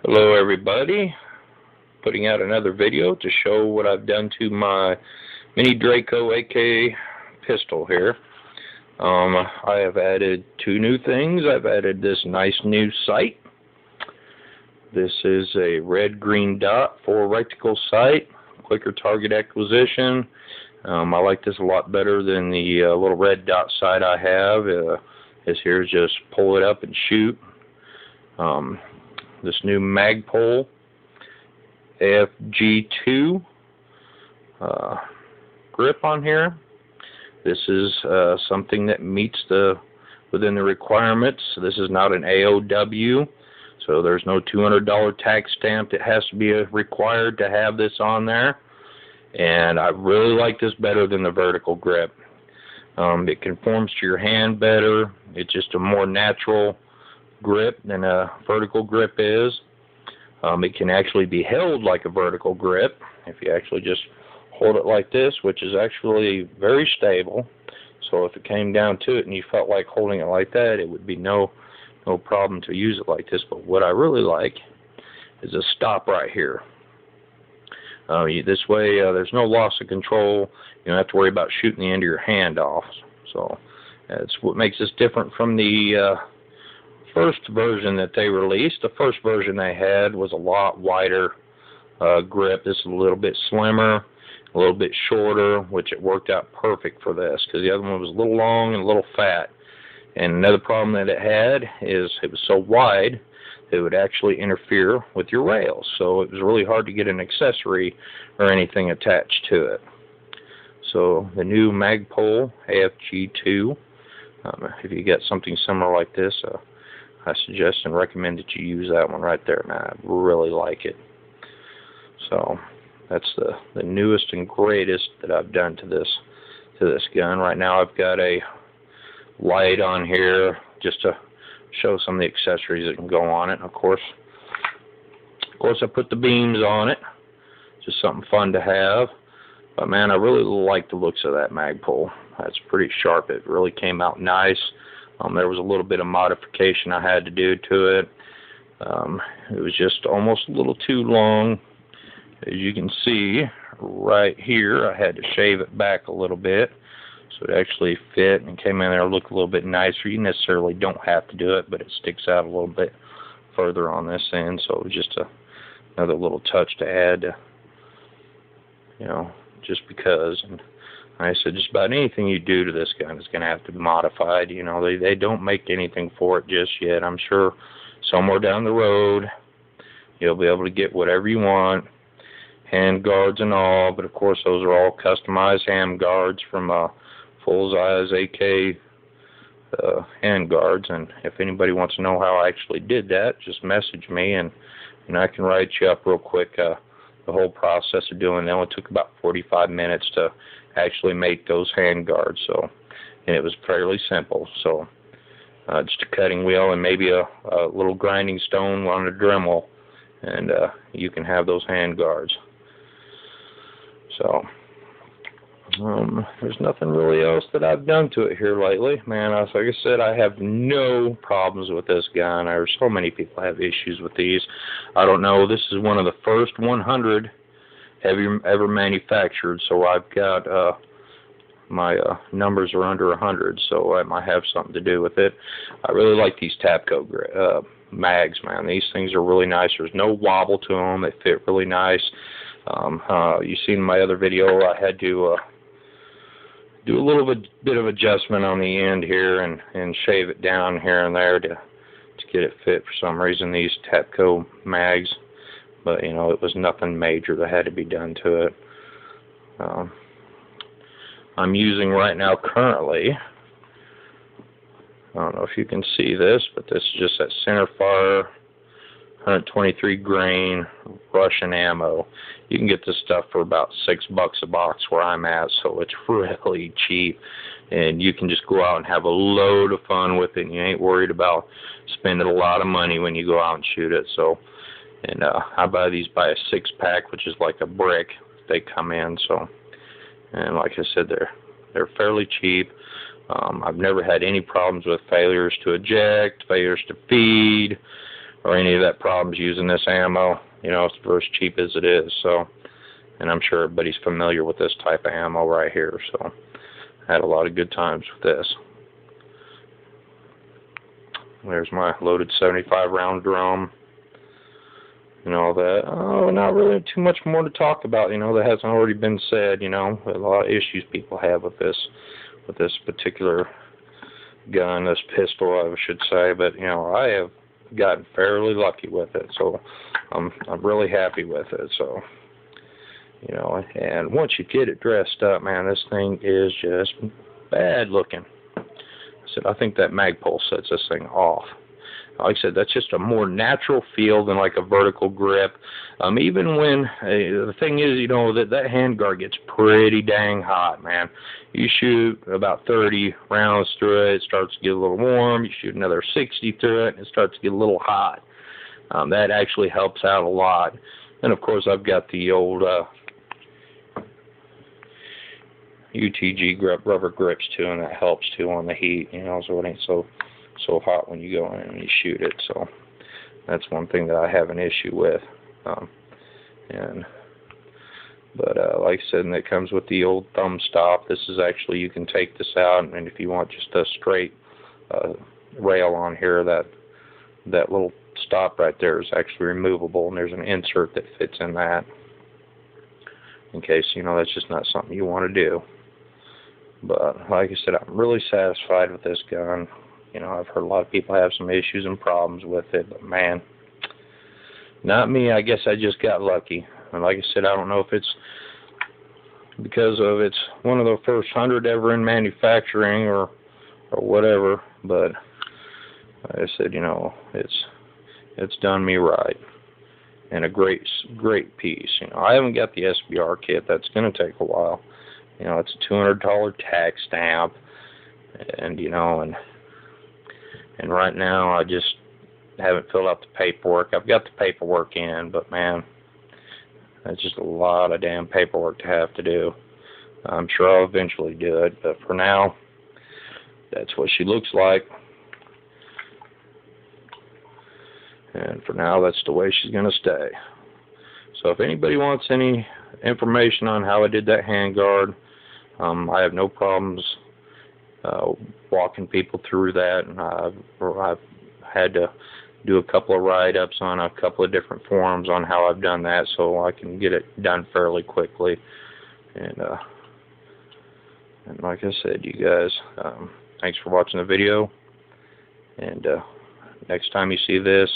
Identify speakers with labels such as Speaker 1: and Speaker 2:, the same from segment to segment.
Speaker 1: Hello everybody, putting out another video to show what I've done to my mini Draco AK pistol here. I have added two new things. I've added this nice new sight. This is a red-green dot for reticle sight, quicker target acquisition. I like this a lot better than the little red dot sight I have. This here is just pull it up and shoot. This new Magpul AFG 2 grip on here. This is something that meets within the requirements. This is not an AOW, so there's no $200 tax stamp that has to be required to have this on there. And I really like this better than the vertical grip. It conforms to your hand better. It's just a more natural grip than a vertical grip is. It can actually be held like a vertical grip if you actually just hold it like this, which is actually very stable. So if it came down to it and you felt like holding it like that, it would be no problem to use it like this. But what I really like is a stop right here. This way there's no loss of control. You don't have to worry about shooting the end of your hand off. So that's what makes this different from the first version that they released. The first version they had was a lot wider grip. This is a little bit slimmer, a little bit shorter, which it worked out perfect for this, because the other one was a little long and a little fat. And another problem that it had is it was so wide it would actually interfere with your rails, so it was really hard to get an accessory or anything attached to it. So the new Magpul AFG 2, if you get something similar like this, I suggest and recommend that you use that one right there, man. I really like it. So that's the newest and greatest that I've done to this gun. Right now I've got a light on here just to show some of the accessories that can go on it. Of course I put the beams on it. Just something fun to have. But man, I really like the looks of that Magpul. That's pretty sharp. It really came out nice. There was a little bit of modification I had to do to it. It was just almost a little too long. As you can see right here, I had to shave it back a little bit so it actually fit and came in there and looked a little bit nicer. You necessarily don't have to do it, but it sticks out a little bit further on this end, so it was just another little touch to add, just because. And I said, just about anything you do to this gun is going to have to be modified. They don't make anything for it just yet. I'm sure somewhere down the road you'll be able to get whatever you want, hand guards and all. But of course, those are all customized hand guards from full-size AK hand guards. And if anybody wants to know how I actually did that, just message me, and I can write you up real quick. The whole process of doing that, it took about 45 minutes to actually make those hand guards. So, and it was fairly simple. So just a cutting wheel and maybe a little grinding stone on a Dremel, and you can have those hand guards. So there's nothing really else that I've done to it here lately, man. Like I said, I have no problems with this gun. There's so many people have issues with these. I don't know. This is one of the first 100 ever manufactured, so I've got my numbers are under 100, so that might have something to do with it. I really like these Tapco mags, man. These things are really nice. There's no wobble to them. They fit really nice. You seen in my other video, I had to do a little bit of adjustment on the end here and shave it down here and there to get it fit for some reason, these Tapco mags. But, it was nothing major that had to be done to it. I'm using right now currently, I don't know if you can see this, but this is just that centerfire 123 grain Russian ammo. You can get this stuff for about $6 a box where I'm at, so it's really cheap. And you can just go out and have a load of fun with it, and you ain't worried about spending a lot of money when you go out and shoot it. So, and I buy these by a 6-pack, which is like a brick. They come in, so, and like I said, they're fairly cheap. I've never had any problems with failures to eject, failures to feed, or any of that problems using this ammo. You know, it's for as cheap as it is. So, and I'm sure everybody's familiar with this type of ammo right here. So, I had a lot of good times with this. There's my loaded 75 round drum and all that. Oh, not really too much more to talk about, you know, that hasn't already been said. You know, a lot of issues people have with this particular gun, this pistol, I should say. But, you know, I have gotten fairly lucky with it, so I'm really happy with it. So, you know, and once you get it dressed up, man, this thing is just bad looking. I think that Magpul sets this thing off. Like I said, that's just a more natural feel than like a vertical grip. Even when, the thing is, you know, that handguard gets pretty dang hot, man. You shoot about 30 rounds through it, it starts to get a little warm. You shoot another 60 through it, and it starts to get a little hot. That actually helps out a lot. And, of course, I've got the old UTG rubber grips too, and that helps too on the heat, you know, so it ain't so hot when you go in and you shoot it. So that's one thing that I have an issue with. But like I said, and it comes with the old thumb stop. This is actually, you can take this out, and if you want just a straight rail on here, that little stop right there is actually removable, and there's an insert that fits in that, in case, you know, that's just not something you want to do. But like I said, I'm really satisfied with this gun. You know, I've heard a lot of people have some issues and problems with it, but man, not me. I guess I just got lucky. And like I said, I don't know if it's because of it's one of the first 100 ever in manufacturing or whatever, but like I said, you know, it's done me right. And a great piece. You know, I haven't got the SBR kit. That's going to take a while. You know, it's a $200 tax stamp, and you know, and right now I just haven't filled out the paperwork. I've got the paperwork in, but man, that's just a lot of damn paperwork to have to do. I'm sure I'll eventually do it, but for now, that's what she looks like. And for now, that's the way she's going to stay. So if anybody wants any information on how I did that handguard, I have no problems walking people through that. And I've had to do a couple of write-ups on a couple of different forums on how I've done that, so I can get it done fairly quickly. And like I said, you guys, thanks for watching the video. And next time you see this,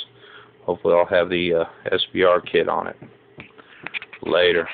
Speaker 1: hopefully I'll have the SBR kit on it. Later.